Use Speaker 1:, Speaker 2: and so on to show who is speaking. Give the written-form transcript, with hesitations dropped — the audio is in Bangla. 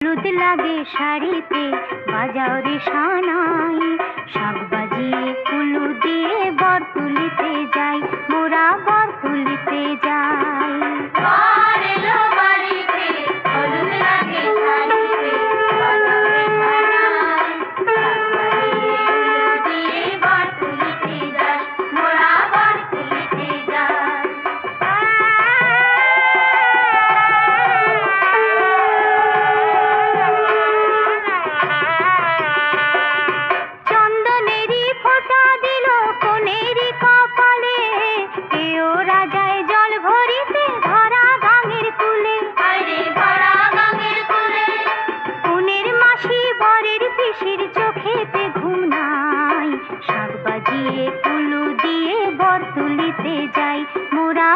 Speaker 1: হলুদ লাগে শাড়িতে, বাজাও রে সানাই। শাক বাজিয়ে কুলু দিয়ে বর তুলিতে যাই, মোরা বর তুলিতে যাই।
Speaker 2: বর এলো বাড়িতে, হলুদ লাগে শাড়িতে, বাজাও রে সানাই। শাক বাজিয়ে কুলু দিয়ে বর তুলিতে যাই, মোরা বর তুলিতে যাই।
Speaker 1: চন্দনেরই ফোঁটা দিল কনেরই কপালে, কেও রাজায় জল ভরিতে ধরা গাঙের কুলে।
Speaker 2: হায়রে ভরা গাঙের কুলে,
Speaker 1: কনের মাসি বরের পিসির চোখেতে ঘুম নাই। শাক বাজিয়ে কুলু দিয়ে বর তুলিতে যাই, মোরা